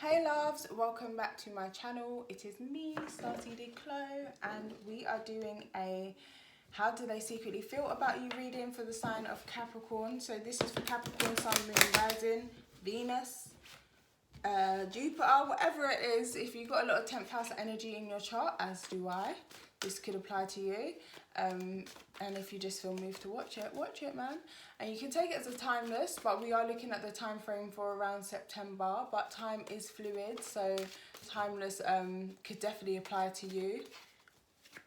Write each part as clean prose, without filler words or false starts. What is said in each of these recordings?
Hey loves, welcome back to my channel. It is me, Starty Declo, and we are doing a how do they secretly feel about you reading for the sign of Capricorn. So this is for Capricorn, Sun, Moon, Rising, Venus, Jupiter, whatever it is. If you've got a lot of 10th house energy in your chart, as do I, this could apply to you. And if you just feel moved to watch it, man. And you can take it as a timeless, but we are looking at the time frame for around September. But time is fluid, so timeless could definitely apply to you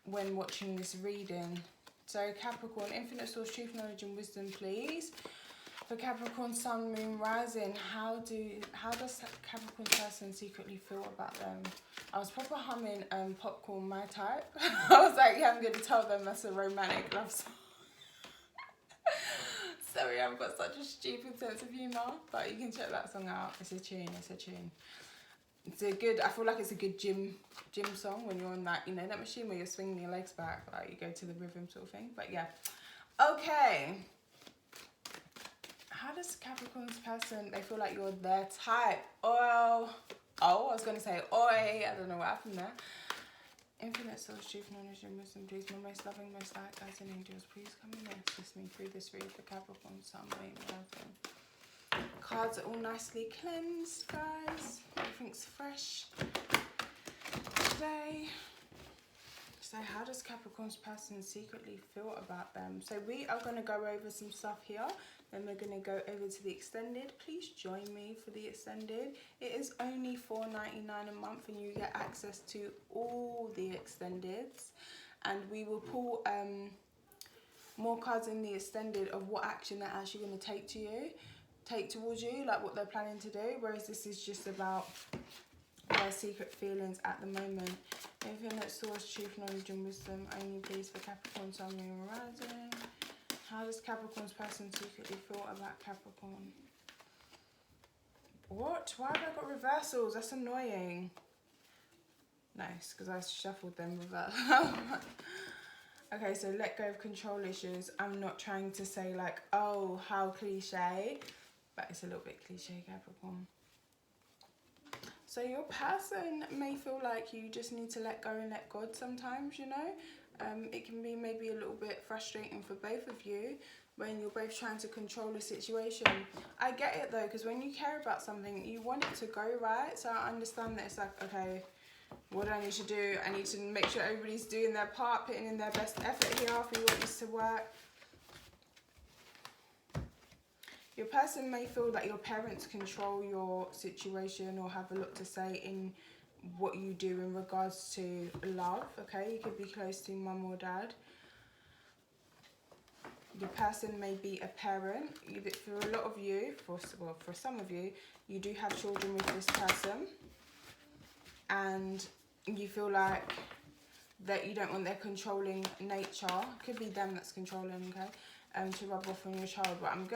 when watching this reading. So Capricorn, infinite source, truth, knowledge, and wisdom, please. For Capricorn, Sun, Moon, Rising, how does Capricorn person secretly feel about them? I was proper humming Popcorn, My Type. I was like, yeah, I'm going to tell them that's a romantic love song. Sorry, I've got such a stupid sense of humour, but you can check that song out. It's a tune. It's a good, I feel like it's a good gym song when you're on that, you know, that machine where you're swinging your legs back, like you go to the rhythm sort of thing. But yeah, okay. How does Capricorn's person, they feel like you're their type? I was going to say oi, I don't know what happened there. Infinite source, truth, knowledge, and wisdom, please. My most loving, most light guides and angels, please come and assist me through this read for Capricorn, Sun, Moon, Rising. Cards are all nicely cleansed, guys. Everything's fresh today. So how does Capricorn's person secretly feel about them? So we are going to go over some stuff here. Then we're going to go over to the extended. Please join me for the extended. It is only $4.99 a month and you get access to all the extendeds. And we will pull more cards in the extended of what action they're actually going to take towards you, like what they're planning to do. Whereas this is just about their secret feelings at the moment. Infinite source, truth, knowledge, and wisdom, only please for Capricorn, Sun, Moon, Rising. How does Capricorn's person secretly feel about Capricorn? What? Why have I got reversals? That's annoying. Nice, because I shuffled them reverse. Okay, so let go of control issues. I'm not trying to say like, oh, how cliche, but it's a little bit cliche, Capricorn. So your person may feel like you just need to let go and let God sometimes, you know. It can be maybe a little bit frustrating for both of you when you're both trying to control the situation. I get it though, because when you care about something, you want it to go right. So I understand that it's like, okay, what do I need to do? I need to make sure everybody's doing their part, putting in their best effort here if you want this to work. Your person may feel that your parents control your situation or have a lot to say in what you do in regards to love, okay? You could be close to mum or dad. Your person may be a parent. For a lot of you, for some of you, you do have children with this person. And you feel like that you don't want their controlling nature. It could be them that's controlling, okay? To rub off on your child. But I'm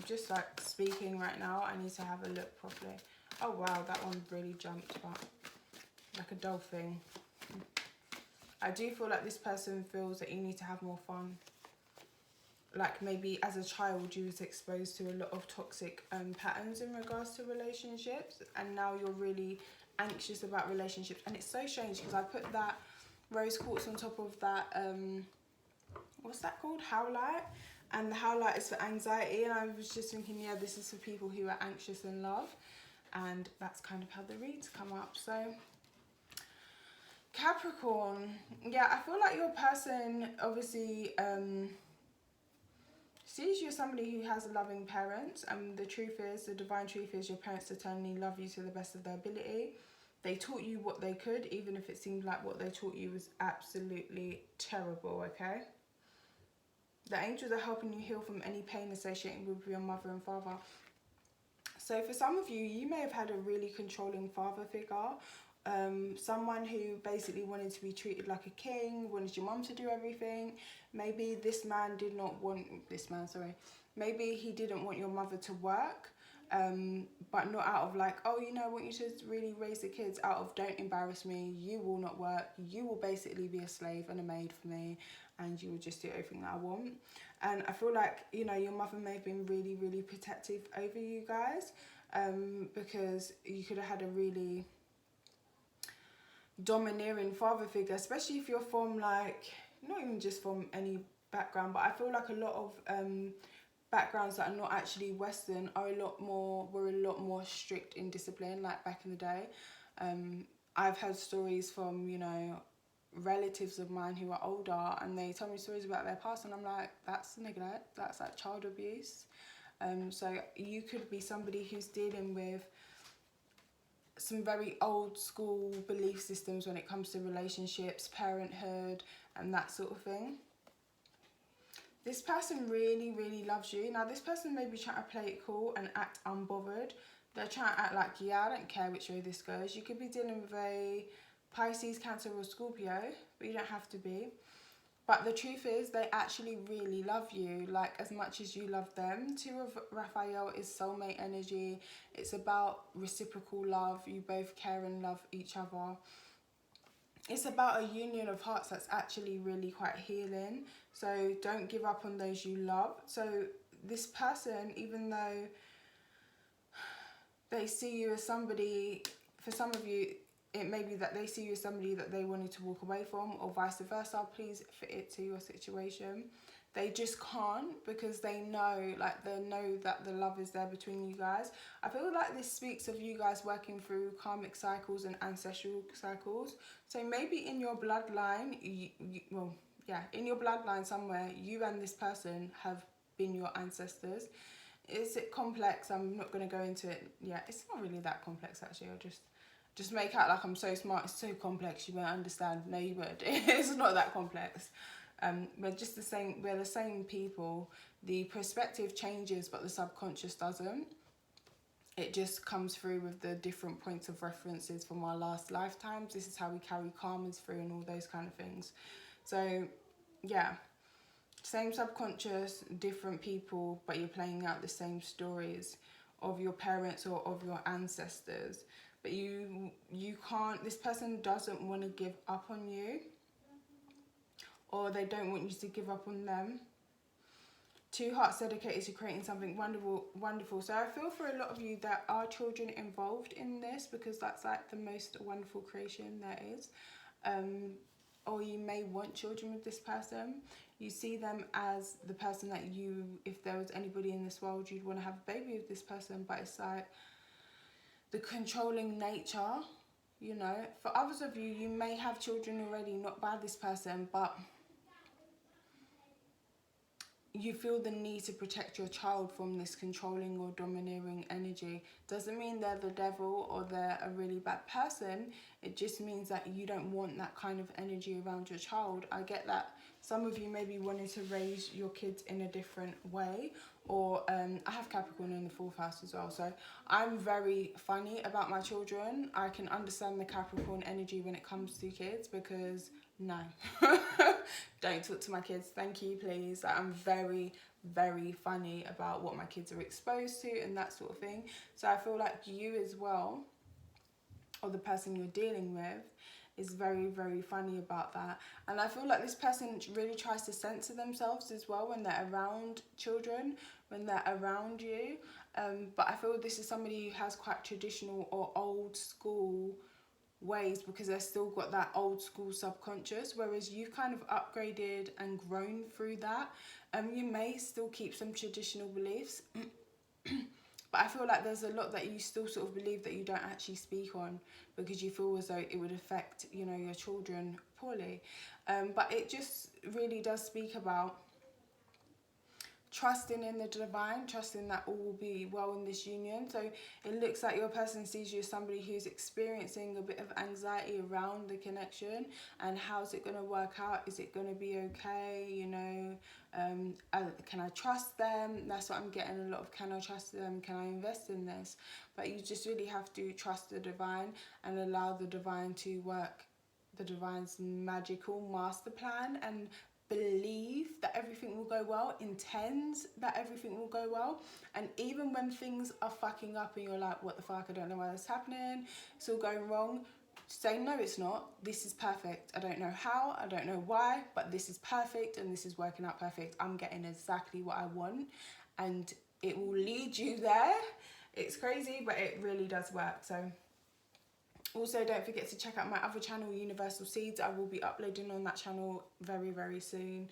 just like speaking right now. I need to have a look properly. Oh wow, that one really jumped, but like a dolphin. I do feel like this person feels that you need to have more fun. Like maybe as a child you was exposed to a lot of toxic patterns in regards to relationships, and now you're really anxious about relationships. And it's so strange because I put that rose quartz on top of that what's that called, howlite, and the howlite is for anxiety, and I was just thinking, yeah, this is for people who are anxious in love, and that's kind of how the reads come up. So Capricorn, yeah, I feel like your person obviously sees you as somebody who has loving parents, and the truth is, the divine truth is, your parents eternally love you to the best of their ability. They taught you what they could, even if it seemed like what they taught you was absolutely terrible, okay? The angels are helping you heal from any pain associated with your mother and father. So for some of you, you may have had a really controlling father figure. Someone who basically wanted to be treated like a king, wanted your mum to do everything. Maybe maybe he didn't want your mother to work, but not out of like, oh, you know, I want you to really raise the kids, out of don't embarrass me, you will not work, you will basically be a slave and a maid for me, and you will just do everything that I want. And I feel like, you know, your mother may have been really, really protective over you guys. because you could have had a really domineering father figure, especially if you're from like, not even just from any background, but I feel like a lot of backgrounds that are not actually Western are were a lot more strict in discipline, like back in the day. I've heard stories from, you know, relatives of mine who are older, and they tell me stories about their past, and I'm like, that's neglect, that's like child abuse. So you could be somebody who's dealing with some very old school belief systems when it comes to relationships, parenthood, and that sort of thing. This person really, really loves you. Now, this person may be trying to play it cool and act unbothered. They're trying to act like, yeah, I don't care which way this goes. You could be dealing with a Pisces, Cancer, or Scorpio, but you don't have to be. But the truth is, they actually really love you, like as much as you love them. 2 of Raphael is soulmate energy. It's about reciprocal love. You both care and love each other. It's about a union of hearts that's actually really quite healing. So don't give up on those you love. So this person, even though they see you as somebody, for some of you, it may be that they see you as somebody that they wanted to walk away from, or vice versa. Please fit it to your situation. They just can't, because they know, like, they know that the love is there between you guys. I feel like this speaks of you guys working through karmic cycles and ancestral cycles. So maybe in your bloodline, in your bloodline somewhere, you and this person have been your ancestors. Is it complex? I'm not going to go into it. Yeah, it's not really that complex, actually. I'll just make out like I'm so smart. It's so complex, you won't understand. No, you would. It's not that complex. We're just the same. We're the same people. The perspective changes, but the subconscious doesn't. It just comes through with the different points of references from our last lifetimes. This is how we carry karmas through and all those kind of things. So, yeah. Same subconscious, different people, but you're playing out the same stories of your parents or of your ancestors. But you can't, this person doesn't want to give up on you, or they don't want you to give up on them. 2 hearts dedicated to creating something wonderful. So I feel for a lot of you that are children involved in this, because that's like the most wonderful creation there is. Or you may want children with this person. You see them as the person that you, if there was anybody in this world, you'd want to have a baby with this person. But it's like the controlling nature, you know. For others of you, you may have children already, not by this person, but you feel the need to protect your child from this controlling or domineering energy. Doesn't mean they're the devil or they're a really bad person. It just means that you don't want that kind of energy around your child. I get that some of you may be wanting to raise your kids in a different way, or I have Capricorn in the 4th house as well, so I'm very funny about my children. I can understand the Capricorn energy when it comes to kids, because no, don't talk to my kids, thank you, please. I'm very, very funny about what my kids are exposed to and that sort of thing. So I feel like you as well, or the person you're dealing with, is very, very funny about that. And I feel like this person really tries to censor themselves as well when they're around children, when they're around you. But I feel this is somebody who has quite traditional or old school ways, because they've still got that old school subconscious, whereas you've kind of upgraded and grown through that. You may still keep some traditional beliefs, but I feel like there's a lot that you still sort of believe that you don't actually speak on, because you feel as though it would affect, you know, your children poorly. But it just really does speak about trusting in the divine, trusting that all will be well in this union. So it looks like your person sees you as somebody who's experiencing a bit of anxiety around the connection, and how's it going to work out? Is it going to be okay? You know, can I trust them? That's what I'm getting a lot of. Can I trust them? Can I invest in this? But you just really have to trust the divine and allow the divine to work the divine's magical master plan, and believe that everything will go well, intends that everything will go well. And even when things are fucking up and you're like, what the fuck, I don't know why that's happening, it's all going wrong, say no, it's not. This is perfect. I don't know how, I don't know why, but this is perfect and this is working out perfect. I'm getting exactly what I want, and it will lead you there. It's crazy, but it really does work. So also don't forget to check out my other channel, Universal Seeds. I will be uploading on that channel very, very soon.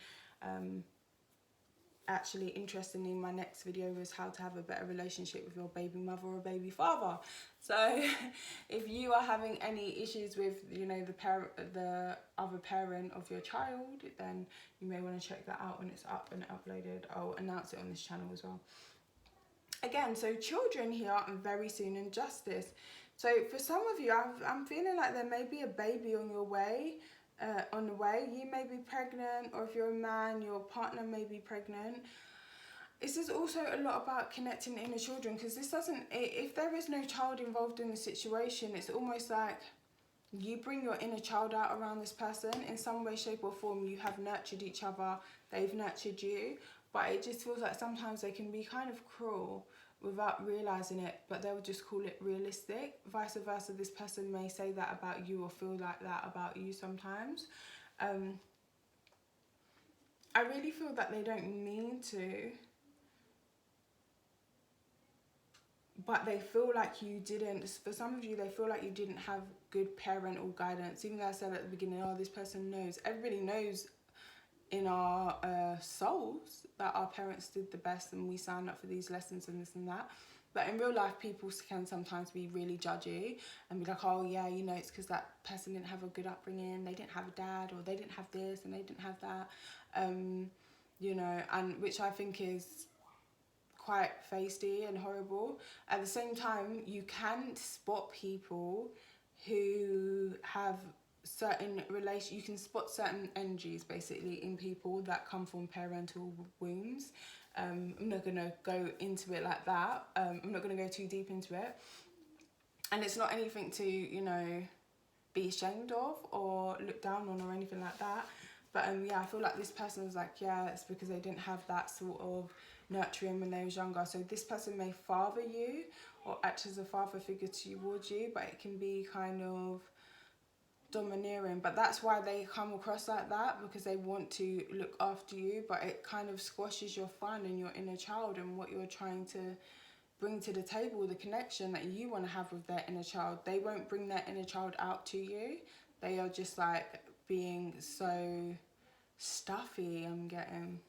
Actually, interestingly, my next video is how to have a better relationship with your baby mother or baby father. So if you are having any issues with, you know, the other parent of your child, then you may want to check that out when it's up and uploaded. I'll announce it on this channel as well. Again, so children here and very soon, and justice. So for some of you, I'm feeling like there may be a baby on your way. On the way, you may be pregnant, or if you're a man, your partner may be pregnant. This is also a lot about connecting inner children, because this doesn't, if there is no child involved in the situation, it's almost like you bring your inner child out around this person in some way, shape or form. You have nurtured each other, they've nurtured you, but it just feels like sometimes they can be kind of cruel without realizing it, but they'll just call it realistic. Vice versa, this person may say that about you or feel like that about you sometimes. I really feel that they don't mean to, but they feel like you didn't. For some of you, they feel like you didn't have good parental guidance. Even though I said at the beginning, oh, this person knows. Everybody knows in our souls that our parents did the best and we signed up for these lessons and this and that. But in real life, people can sometimes be really judgy and be like, oh yeah, you know, it's because that person didn't have a good upbringing, they didn't have a dad, or they didn't have this and they didn't have that, you know, and which I think is quite feisty and horrible. At the same time, you can spot people who have certain you can spot certain energies basically in people that come from parental wombs. I'm not going to go into it like that. I'm not going to go too deep into it, and it's not anything to, you know, be ashamed of or look down on or anything like that. But yeah, I feel like this person's like, yeah, it's because they didn't have that sort of nurturing when they was younger. So this person may father you or act as a father figure towards you, but it can be kind of domineering. But that's why they come across like that, because they want to look after you, but it kind of squashes your fun and your inner child and what you're trying to bring to the table, the connection that you want to have with their inner child. They won't bring their inner child out to you. They are just like being so stuffy, I'm getting.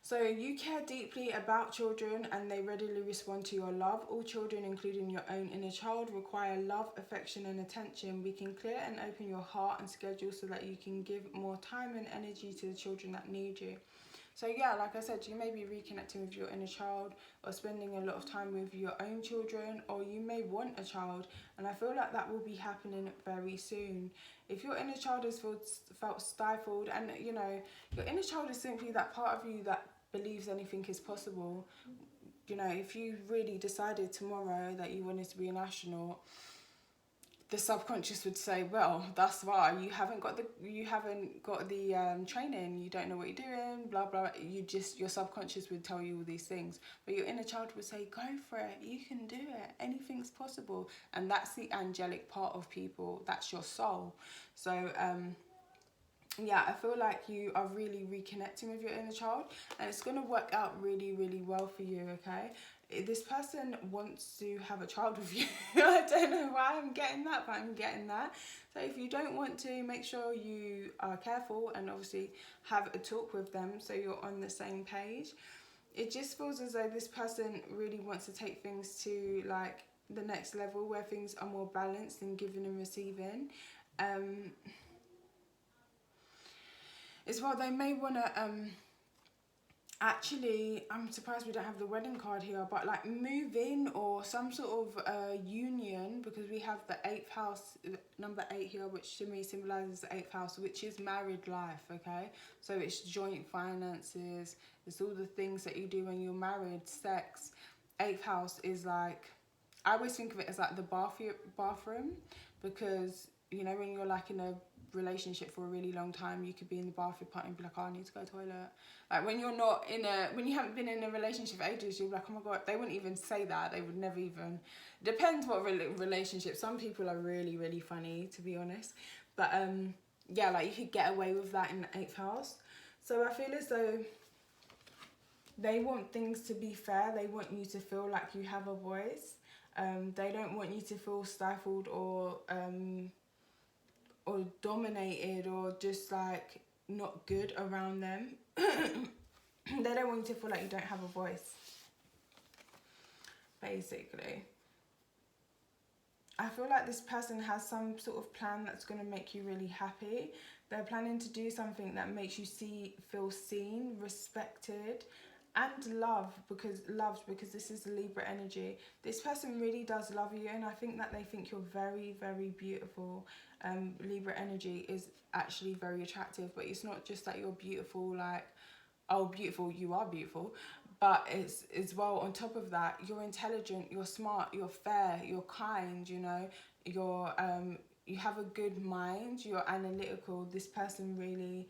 So you care deeply about children and they readily respond to your love. All children, including your own inner child, require love, affection and attention. We can clear and open your heart and schedule so that you can give more time and energy to the children that need you. So yeah, like I said, you may be reconnecting with your inner child or spending a lot of time with your own children, or you may want a child, and I feel like that will be happening very soon. If your inner child has felt stifled, and you know, your inner child is simply that part of you that believes anything is possible. You know, if you really decided tomorrow that you wanted to be an astronaut, the subconscious would say, well, that's why you haven't got the training, you don't know what you're doing, blah blah. Your subconscious would tell you all these things, but your inner child would say, go for it, you can do it, anything's possible. And that's the angelic part of people, that's your soul. So yeah, I feel like you are really reconnecting with your inner child, and it's going to work out really, really well for you, okay? This person wants to have a child with you. I don't know why I'm getting that, but I'm getting that. So if you don't want to, make sure you are careful and obviously have a talk with them so you're on the same page. It just feels as though this person really wants to take things to like the next level, where things are more balanced in giving and receiving. As well, they may want to actually, I'm surprised we don't have the wedding card here, but like move in or some sort of union, because we have the 8th house, number 8 here, which to me symbolizes the 8th house, which is married life, okay? So it's joint finances, it's all the things that you do when you're married, sex. 8th house is like, I always think of it as like the bathroom, because you know, when you're like in a relationship for a really long time, you could be in the bathroom part and be like, oh, I need to go to the toilet. Like when you're not in when you haven't been in a relationship for ages, you're like, oh my god, they wouldn't even say that. They would never even, depends what relationship. Some people are really, really funny, to be honest. But yeah, like you could get away with that in the 8th house. So I feel as though They want things to be fair. They want you to feel like you have a voice. They don't want you to feel stifled or dominated or just like not good around them. They don't want you to feel like you don't have a voice, basically. I feel like this person has some sort of plan that's going to make you really happy. They're planning to do something that makes you feel seen, respected, and loved, because this is the Libra energy. This person really does love you, and I think that they think you're very, very beautiful. Libra energy is actually very attractive, but it's not just that you're beautiful, like, oh, beautiful, you are beautiful, but it's as well, on top of that, you're intelligent, you're smart, you're fair, you're kind, you know, you're you have a good mind, you're analytical. This person really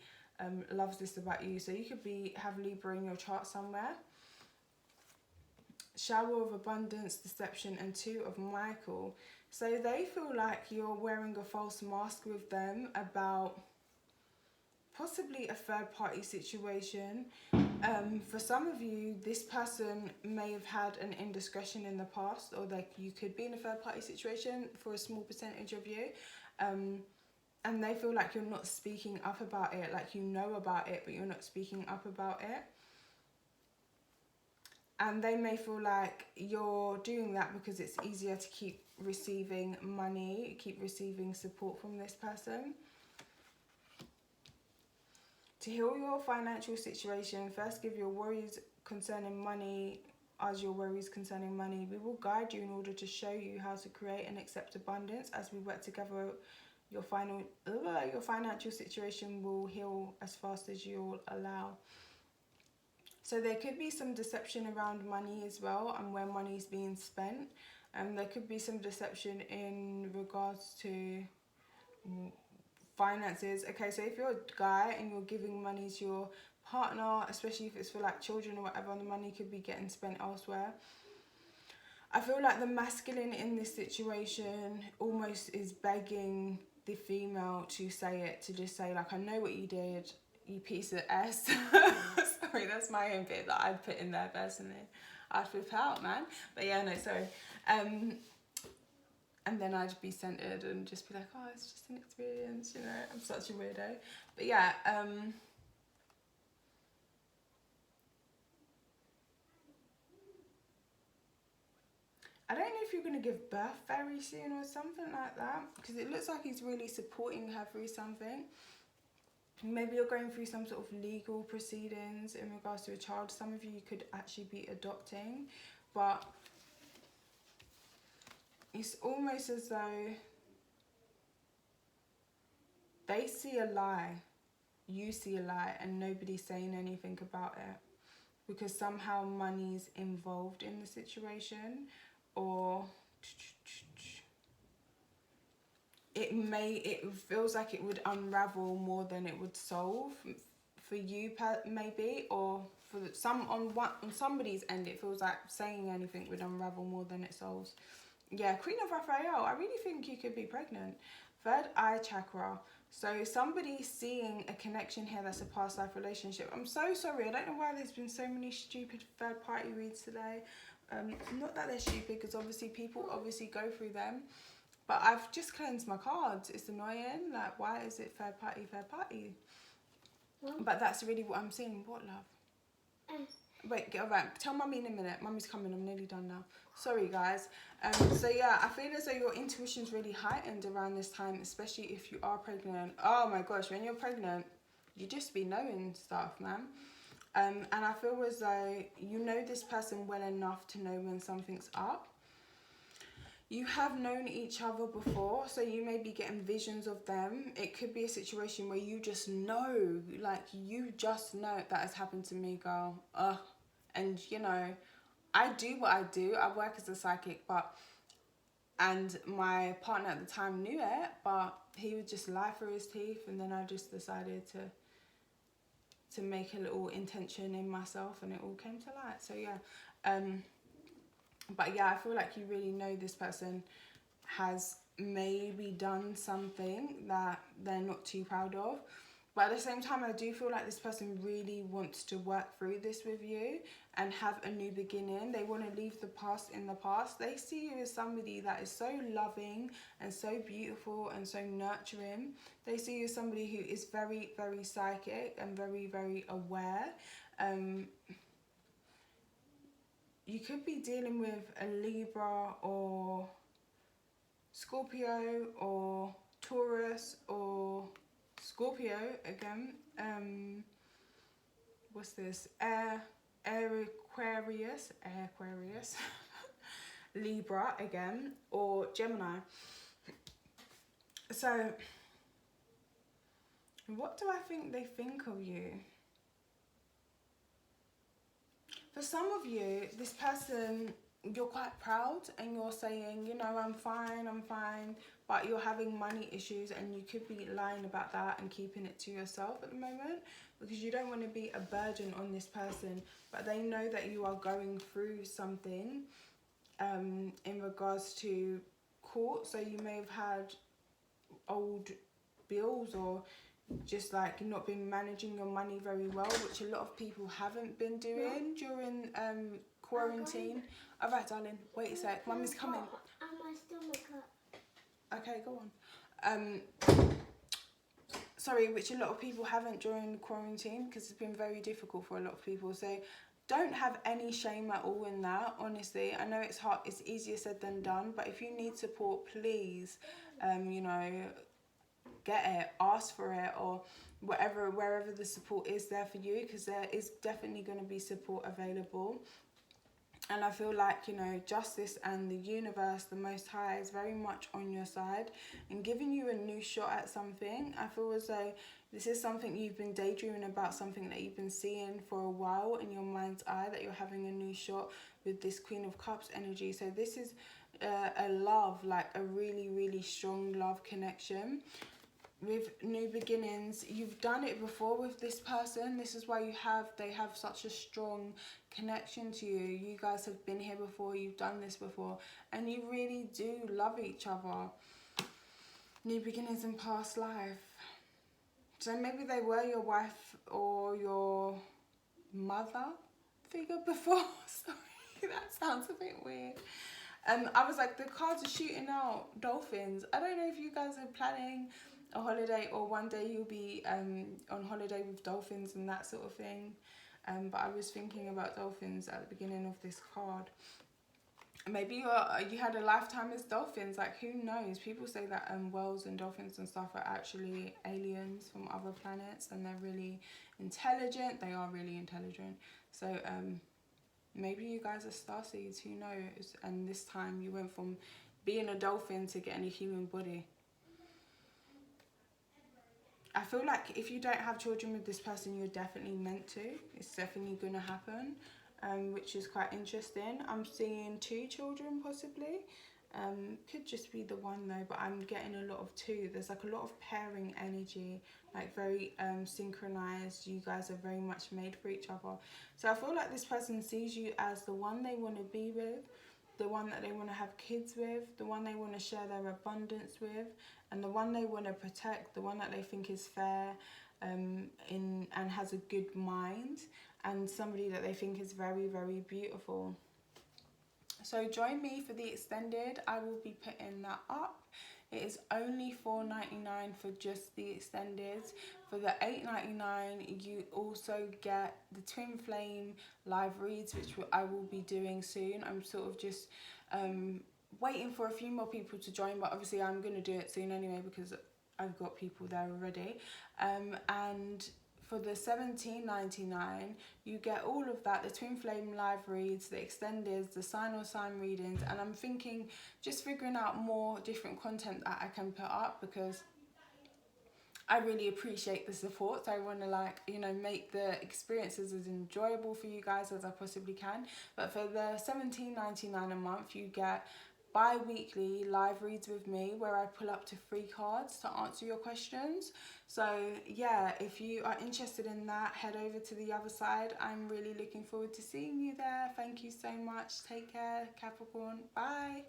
loves this about you. So you could have Libra in your chart somewhere. Shower of abundance, deception, and 2 of Michael. So they feel like you're wearing a false mask with them about possibly a third party situation. For some of you, this person may have had an indiscretion in the past, or like you could be in a third party situation for a small percentage of you. And they feel like you're not speaking up about it, like you know about it, but you're not speaking up about it. And they may feel like you're doing that because it's easier to keep receiving money, keep receiving support from this person. To heal your financial situation, first give your worries concerning money as your worries concerning money. We will guide you in order to show you how to create and accept abundance. As we work together, your financial situation will heal as fast as you'll allow. So there could be some deception around money as well, and where money is being spent. And there could be some deception in regards to finances. Okay, so if you're a guy and you're giving money to your partner, especially if it's for like children or whatever, the money could be getting spent elsewhere. I feel like the masculine in this situation almost is begging the female to say it, to just say like, I know what you did, you piece of S. Sorry, that's my own bit that I'd put in there personally. I'd flip out, man. But yeah, no, sorry. And then I'd be centered and just be like, oh, it's just an experience, you know, I'm such a weirdo. But yeah, I don't know if you're going to give birth very soon or something like that, because it looks like he's really supporting her through something. Maybe you're going through some sort of legal proceedings in regards to a child. Some of you could actually be adopting, but it's almost as though they see a lie, you see a lie, and nobody's saying anything about it, because somehow money's involved in the situation, or it feels like it would unravel more than it would solve for you, maybe, or for on somebody's end. It feels like saying anything would unravel more than it solves. Yeah, Queen of Raphael, I really think you could be pregnant. Third eye chakra. So somebody's seeing a connection here that's a past life relationship. I'm so sorry. I don't know why there's been so many stupid third party reads today. Not that they're stupid, because obviously people go through them. But I've just cleansed my cards. It's annoying. Like, why is it third party, third party? But that's really what I'm seeing. What, love? Wait, get alright. Tell mummy in a minute. Mummy's coming. I'm nearly done now. Sorry, guys. So yeah, I feel as though your intuition's really heightened around this time, especially if you are pregnant. Oh my gosh, when you're pregnant, you just be knowing stuff, man. And I feel as though you know this person well enough to know when something's up. You have known each other before, so you may be getting visions of them. It could be a situation where you just know, like, you just know that has happened to me, girl. And, you know, I do what I do. I work as a psychic, and my partner at the time knew it, but he would just lie through his teeth, and then I just decided to make a little intention in myself, and it all came to light. So, yeah. But yeah, I feel like you really know this person has maybe done something that they're not too proud of. But at the same time, I do feel like this person really wants to work through this with you and have a new beginning. They want to leave the past in the past. They see you as somebody that is so loving and so beautiful and so nurturing. They see you as somebody who is very, very psychic and very, very aware. You could be dealing with a Libra or Scorpio or Taurus or Scorpio again. What's this? Aquarius, Libra again, or Gemini. So, what do I think they think of you? For some of you, this person, you're quite proud and you're saying, you know, I'm fine, but you're having money issues, and you could be lying about that and keeping it to yourself at the moment because you don't want to be a burden on this person, but they know that you are going through something in regards to court. So you may have had old bills, or just like not been managing your money very well, which a lot of people haven't been doing during quarantine. All right, darling, wait a sec, Mummy's coming. I still make up. Okay, go on. Sorry, which a lot of people haven't during quarantine, because it's been very difficult for a lot of people. So don't have any shame at all in that, honestly. I know it's hard, it's easier said than done, but if you need support, please, you know, get it, ask for it, or whatever, wherever the support is there for you, because there is definitely going to be support available. And I feel like, you know, justice and the universe, the Most High, is very much on your side and giving you a new shot at something. I feel as though this is something you've been daydreaming about, something that you've been seeing for a while in your mind's eye, that you're having a new shot with this Queen of Cups energy. So this is a love, like a really, really strong love connection. With new beginnings, you've done it before with this person. This is why they have such a strong connection to you. You guys have been here before, you've done this before, and you really do love each other. New beginnings in past life. So maybe they were your wife or your mother figure before. Sorry, that sounds a bit weird. I was like, the cards are shooting out dolphins. I don't know if you guys are planning a holiday, or one day you'll be on holiday with dolphins and that sort of thing. But I was thinking about dolphins at the beginning of this card. Maybe you had a lifetime as dolphins. Like, who knows? People say that whales and dolphins and stuff are actually aliens from other planets, and they're really intelligent. They are really intelligent. So maybe you guys are starseeds. Who knows? And this time you went from being a dolphin to getting a human body. I feel like if you don't have children with this person, you're definitely meant to. It's definitely going to happen, which is quite interesting. I'm seeing 2 children possibly. Could just be the one though, but I'm getting a lot of 2. There's like a lot of pairing energy, like very synchronized. You guys are very much made for each other. So I feel like this person sees you as the one they want to be with, the one that they want to have kids with, the one they want to share their abundance with, and the one they want to protect, the one that they think is fair and has a good mind, and somebody that they think is very, very beautiful. So join me for the extended. I will be putting that up. It is only $4.99 for just the extendeds. For the $8.99, you also get the Twin Flame live reads, which I will be doing soon. I'm sort of just waiting for a few more people to join, but obviously I'm going to do it soon anyway because I've got people there already. And for the $17.99, you get all of that, the Twin Flame live reads, the extendeds, the sign or sign readings, and I'm thinking just figuring out more different content that I can put up, because I really appreciate the support. So I want to, like, you know, make the experiences as enjoyable for you guys as I possibly can. But for the $17.99 a month, you get bi-weekly live reads with me where I pull up to 3 cards to answer your questions. So yeah, if you are interested in that, head over to the other side. I'm really looking forward to seeing you there. Thank you so much. Take care, Capricorn. Bye.